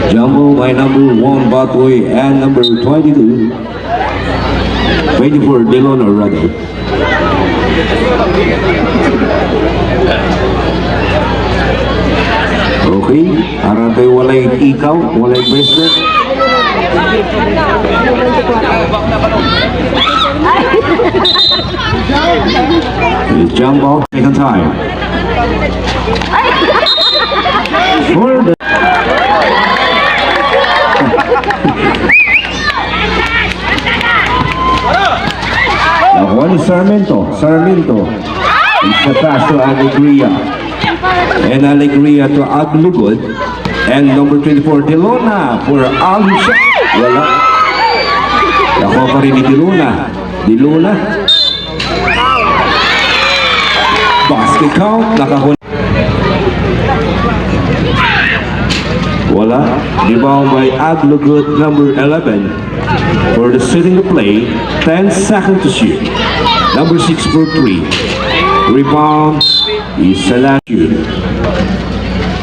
Jumbo by number 1 Batway and number 22. 24 Dillon or rather. Okay, aral tayo walay ikaw, walay bracelet. It's Jumbo, second time. For the nakuha ni Sarmiento isa pass to Alegria and Alegria to Aglugod and number 24 Delona for Alisha. Wala, nakuha pa rin ni Delona basket count, nakakuha wala, rebound by Aglugod number 11 for the setting to play, 10 seconds to shoot. Number 6 for 3. Rebound is Salatu.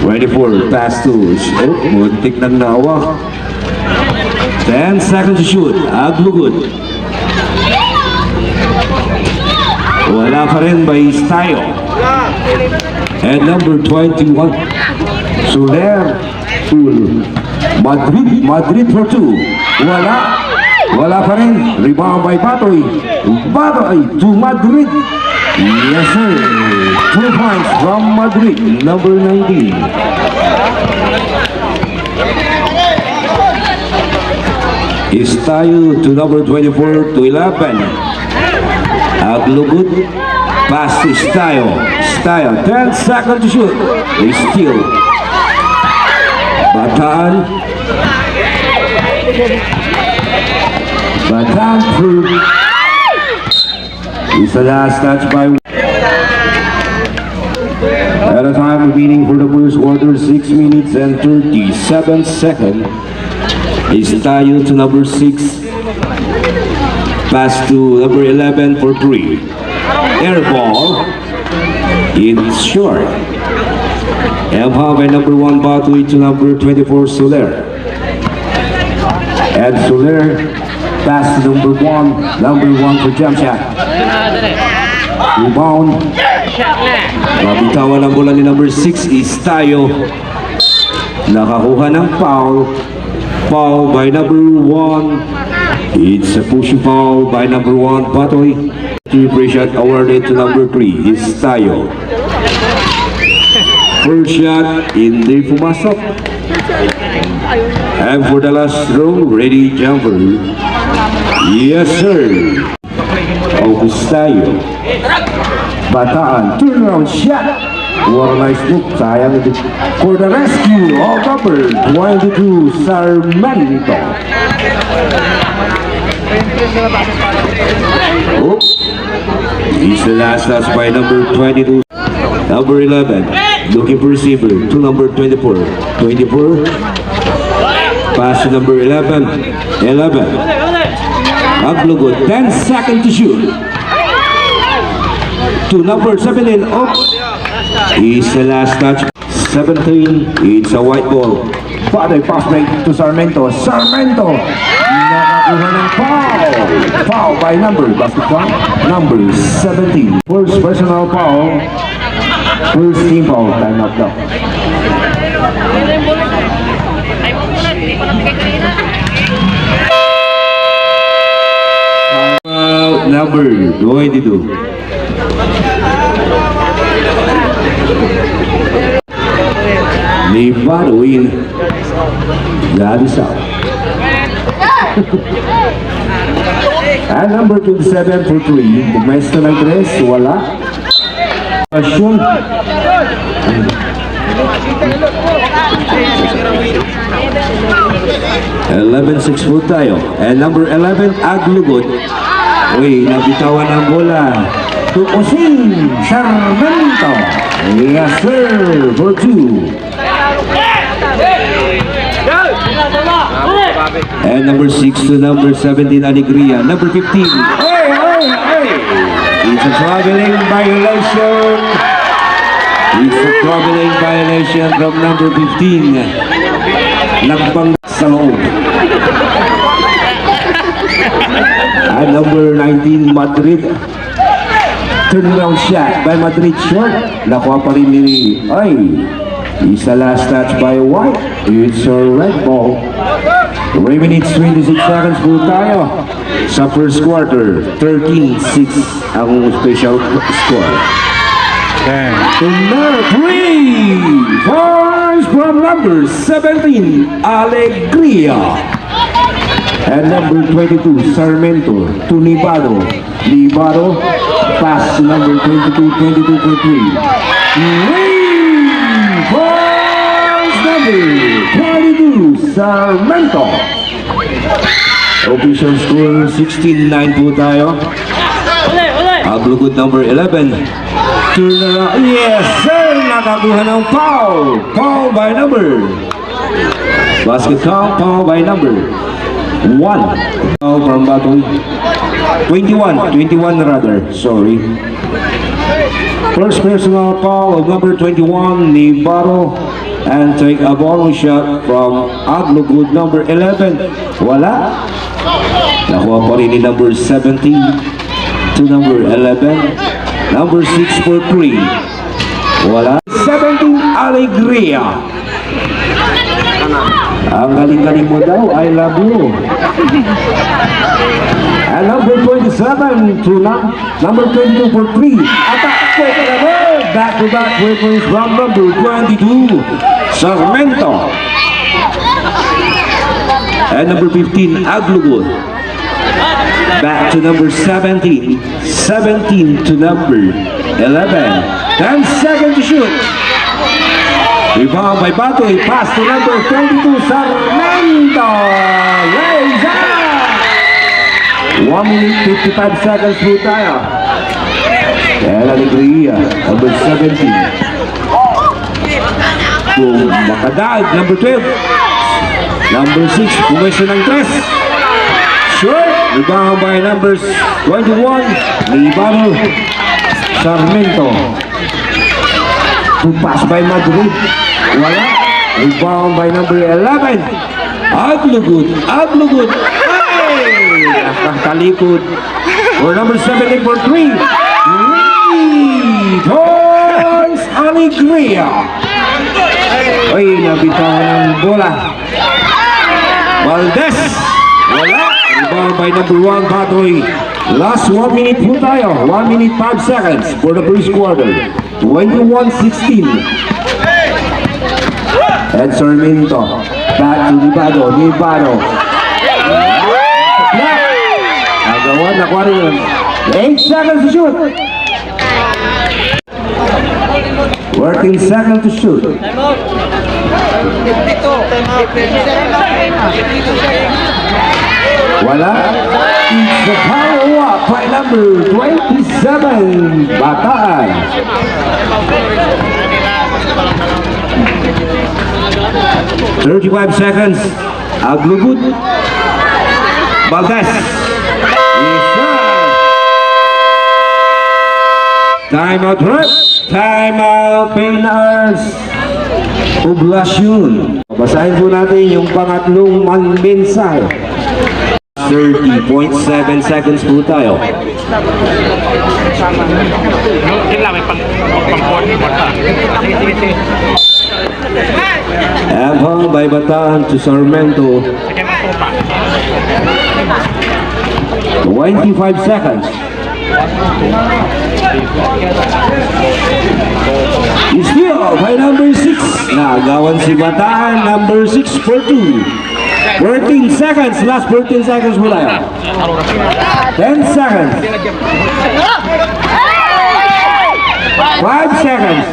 24 pass to muntik nang nawa. 10 seconds to shoot. Aglugod. Wala pa rin by Stayo. And number 21 Soler. Madrid for 2. Wala pa rin. Rebound by Batoy to Madrid. Yes sir, 2 points from Madrid, number 19. Is tayo to number 24 to 11. Aglugod, pass to Stayo, 10 seconds to shoot. They steal. Bataan through. It's the last touch by at a time of meeting for the first quarter, 6 minutes and 37 seconds. Is tayo to number 6. Pass to number 11 for 3. Air ball. It's short. Empowered by number 1 Batway to number 24 Soler. And Soler pass to number 1 for jump shot. Rebound. Mabitawan ang bola ni number 6 is tayo. Nakakuha ng foul. Foul by number 1. It's a pushing foul by number 1 Batway. Free shot awarded to number 3 is tayo. First shot, hindi pumasok. And for the last throw, ready jumper. Yes sir. Augustayo. Bataan, turnaround shot. What a nice look. Sayang ito. For the rescue of number 22 Sarmiento. Oh. He's the last touch by number 22. Number 11. Looking for receiver to number 24. 24. Pass to number 11. Aglugod, 10 seconds to shoot. To number 17. Oh. Is the last touch. 17. It's a white ball. Father pass break to Sarmiento. Nakakuha ng foul. Foul by number. Basketball. Number 17. First personal foul. First team foul. Time up daw. Number 22. Ni Baduin. Dari South. And number 27 for 3. Pumesto ng 3. Wala. Asyon. 11-6 po tayo. And number 11, Aglugod. Uy, nabitawan ang bola. To Osing Sarmiento. Yes sir, for 2. And number 6 to number 17, Alegria. Number 15. It's a traveling violation. It's a traveling violation from number 15. Nagbang sa loob. And number 19, Madrid. Turnaround shot by Madrid short. Nakuha pa rin ni isa last touch by White. It's a red ball. 3 minutes 26 seconds po tayo sa first quarter. 13-6 ang special score. To number 3, points from number 17, Alegria. And number 22, Sarmiento to Libaro. Libaro, pass to number 22 for 3. Points number 22, Sarmiento. Official score 16-9 po tayo. Aglugod number 11. Turn around. Yes, sir! Nakakuha ng foul. Foul by number. Basket count, foul by number 1. Foul from Battle. 21 rather. Sorry. First personal foul of number 21, Navarro. And take a ball shot from Aglugod number 11. Wala. Nakuha pa rin ni number 17 to number 11. Number 6 for 3. Wala. 17, Alegria. Ang galing-galing mo daw, I love you. And number 27 to number 22 for 3. Attack, back-to-back weapons from number 22, Sarmiento. And number 15, Aglugod. Back to number 17. 17 to number 11. 10 seconds to shoot. Rebound by Batoy. Pass to number 22, Sarmiento. Raise up. 1 minute 55 seconds po tayo. And Alegria, number 17. Boom, makadag, number 12. Number 6, pumeso ng 3. Short, rebound by numbers 21, Libaro, Sarmiento. To pass by Madrid. Wala. Rebound by number 11. Aglugod. Hey! Nakakalikod. For number 17 for 3. Toys Alegria. Ay, nabitawan ng bola. Valdez. Wala. Rebound by number 1, Batoy. Last 1 minute po tayo. 1 minute 5 seconds for the first quarter. 21-16. And Sarmiento. Back to Libaro. Agawan, nakuha rin yun. 8 seconds to shoot. 14 seconds to shoot. Wala. It's the power up by number 27, Bataan. 35 seconds. Aglugod. Valdez. Yes, sir. Timeout, rep. Timeout, PNPs Poblacion. Basahin po natin yung pangatlong mensahe. 30.7 seconds po tayo. Abang by Bataan to Sarmiento. 25 seconds. Still by number 6. Nagawan si Bataan, number 6 for 2. 14 seconds, last 14 seconds mo tayo. 10 seconds. 5 seconds.